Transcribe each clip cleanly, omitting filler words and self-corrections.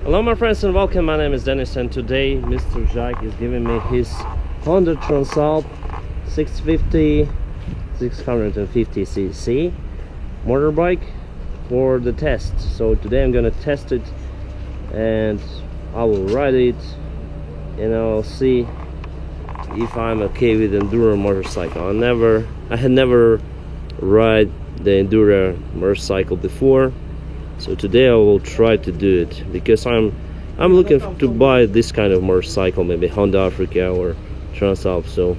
Hello my friends and welcome, my name is Dennis and today Mr. Jack is giving me his Honda Transalp 650cc motorbike for the test. So today I'm gonna test it and I will ride it and I'll see if I'm okay with enduro motorcycle. I had never ride the enduro motorcycle before. So today I will try to do it because I'm looking to buy this kind of motorcycle, maybe Honda Africa or Transalp. So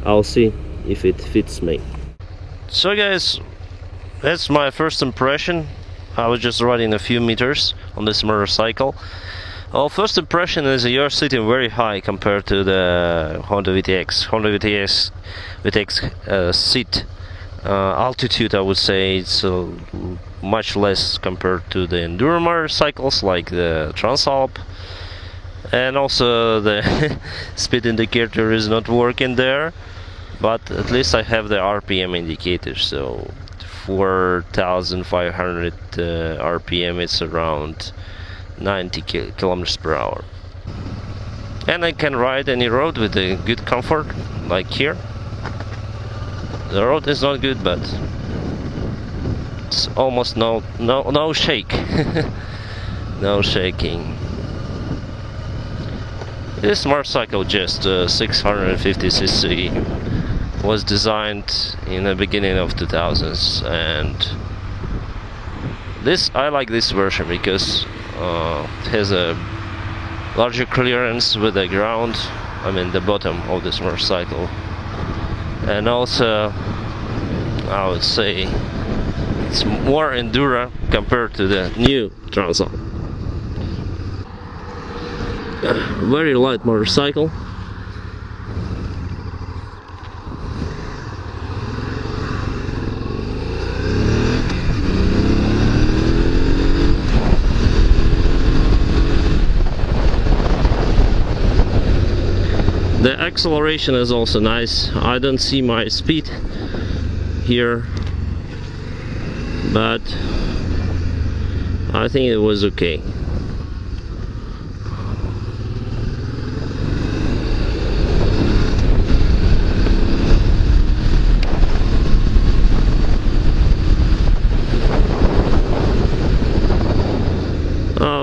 I'll see if it fits me. So guys, that's my first impression. I was just riding a few meters on this motorcycle. Well, first impression is you're sitting very high compared to the Honda VTX. Honda VTX seat altitude, I would say it's much less compared to the enduro motorcycles like the Transalp, and also the speed indicator is not working there, but at least I have the RPM indicator, so 4,500 RPM, it's around 90 kilometers per hour, and I can ride any road with a good comfort, like here. The road is not good, but it's almost no shake. No shaking. This motorcycle, just 650cc, was designed in the beginning of 2000s, and I like this version because it has a larger clearance with the ground, I mean the bottom of this motorcycle, and also I would say it's more enduro compared to the new Transalp. Very light motorcycle. The acceleration is also nice. I don't see my speed here, but I think it was okay.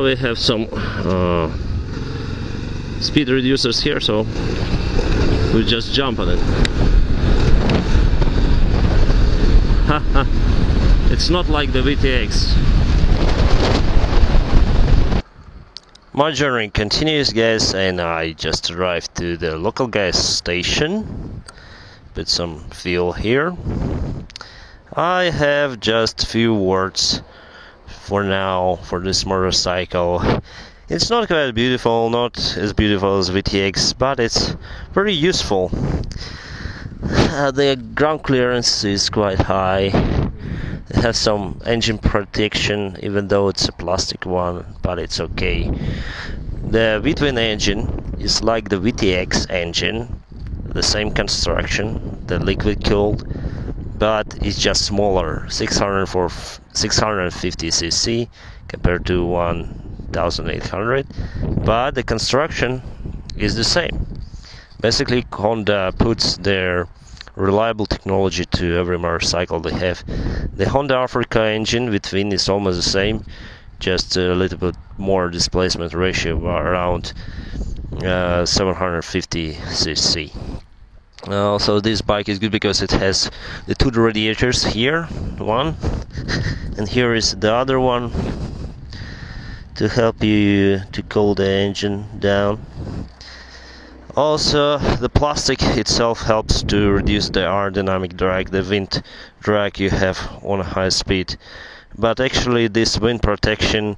We have some speed reducers here, so we just jump on it. Haha. It's not like the VTX. My journey continues, guys, and I just arrived to the local gas station. Put some fuel here. I have just few words for now for this motorcycle. It's not quite beautiful, not as beautiful as VTX, but it's very useful. The ground clearance is quite high. It has some engine protection, even though it's a plastic one, but it's okay. The V-twin engine is like the VTX engine, the same construction, the liquid cooled, but it's just smaller, 650cc compared to 1800, but the construction is the same. Basically, Honda puts their reliable technology to every motorcycle they have. The Honda Africa engine between is almost the same, just a little bit more displacement ratio, around 750cc. Also, this bike is good because it has the two radiators here, one, and here is the other one to help you to cool the engine down. Also, the plastic itself helps to reduce the aerodynamic drag, the wind drag you have on a high speed. But actually, this wind protection,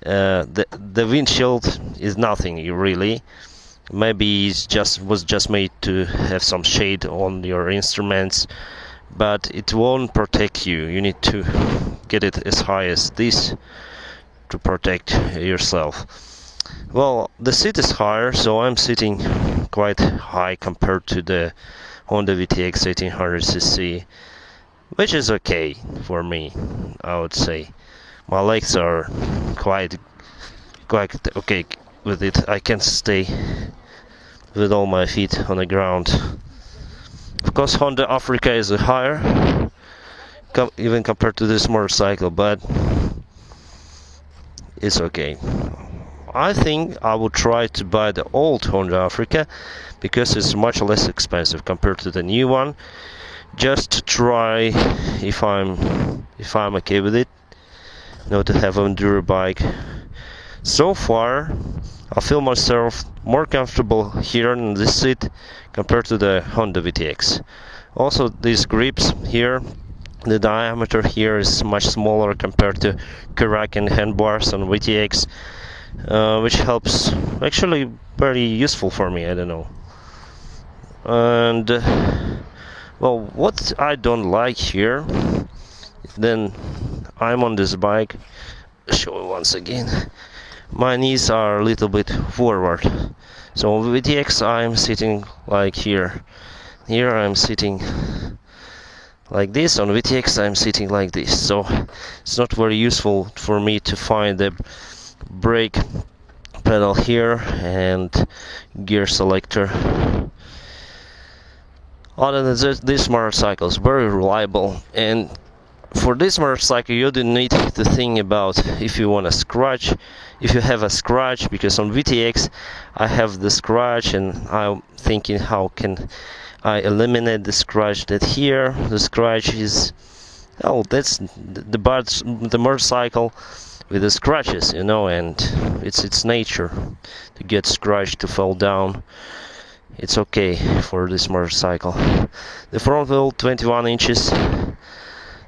the windshield is nothing really. Maybe it was just made to have some shade on your instruments, but it won't protect you. You need to get it as high as this to protect yourself. Well, the seat is higher, so I'm sitting quite high compared to the Honda VTX 1800cc, which is okay for me, I would say. My legs are quite quite okay with it. I can stay with all my feet on the ground. Of course, Honda Africa is higher, even compared to this motorcycle, but it's okay. I think I will try to buy the old Honda Africa because it's much less expensive compared to the new one. Just to try if I'm okay with it. Not to have an enduro bike. So far, I feel myself more comfortable here in this seat compared to the Honda VTX. Also, these grips here, the diameter here is much smaller compared to Karakin handbars on VTX, which helps, actually very useful for me, I don't know. And well, what I don't like here, then I'm on this bike, show it once again, my knees are a little bit forward. So on VTX I'm sitting like here I'm sitting like this, on VTX I'm sitting like this, so it's not very useful for me to find the brake pedal here and gear selector. Other than this motorcycle is very reliable, and for this motorcycle you don't need to think about if you want a scratch, if you have a scratch, because on VTX I have the scratch and I'm thinking how can I eliminate the scratch. That here the scratch is, oh, that's the motorcycle with the scratches, you know, and it's its nature to get scratched, to fall down. It's okay for this motorcycle. The front wheel 21 inches.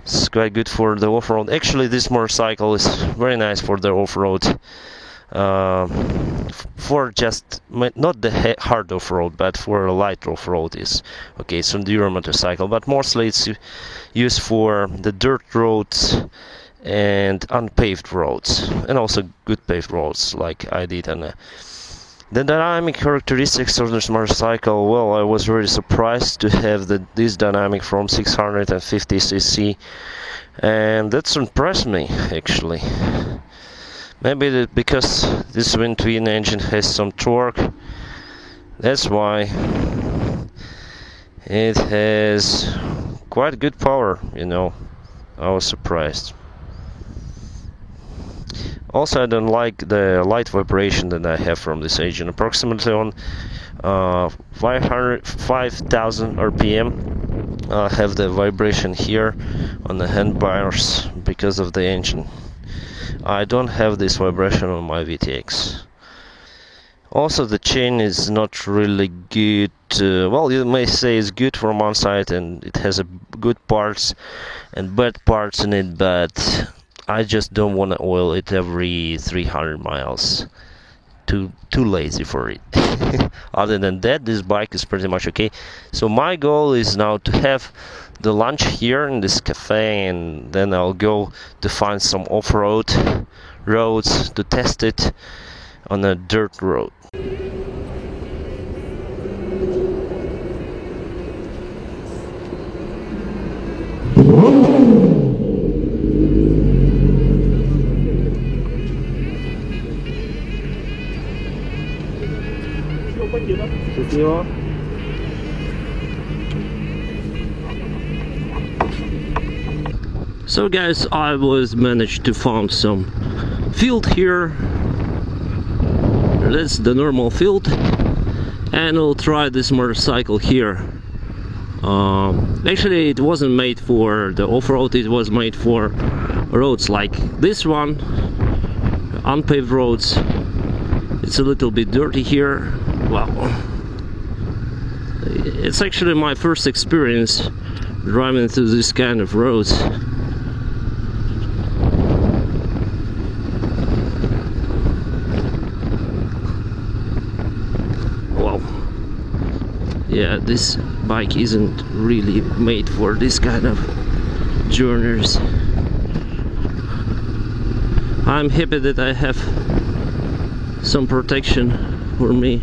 It's quite good for the off-road. Actually, this motorcycle is very nice for the off-road. For just not the hard off-road, but for a light off-road is okay. It's an enduro motorcycle, but mostly it's used for the dirt roads and unpaved roads, and also good paved roads, like I did on the dynamic characteristics of this motorcycle. Well, I was really surprised to have this dynamic from 650cc, and that's impressed me actually. Maybe because this twin engine has some torque, that's why it has quite good power, you know. I was surprised. Also, I don't like the light vibration that I have from this engine. Approximately on 5,000 RPM, I have the vibration here on the handbars because of the engine. I don't have this vibration on my VTX. Also, the chain is not really good. Well, you may say it's good from one side, and it has good parts and bad parts in it, but I just don't want to oil it every 300 miles. Too lazy for it. Other than that, this bike is pretty much okay. So my goal is now to have the lunch here in this cafe, and then I'll go to find some off-road roads to test it on a dirt road. So guys, I was managed to find some field here. That's the normal field, and I'll try this motorcycle here. Actually, it wasn't made for the off-road, it was made for roads like this one, unpaved roads. It's a little bit dirty here. Well, it's actually my first experience driving through this kind of roads. Well, yeah, this bike isn't really made for this kind of journeys. I'm happy that I have some protection for me.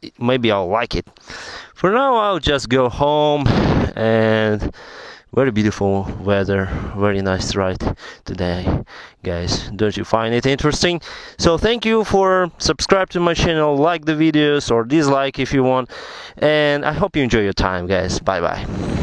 maybe I'll like it. For now, I'll just go home, and very beautiful weather, very nice ride today, guys. Don't you find it interesting? So thank you for subscribe to my channel, like the videos or dislike if you want, and I hope you enjoy your time, guys. Bye bye.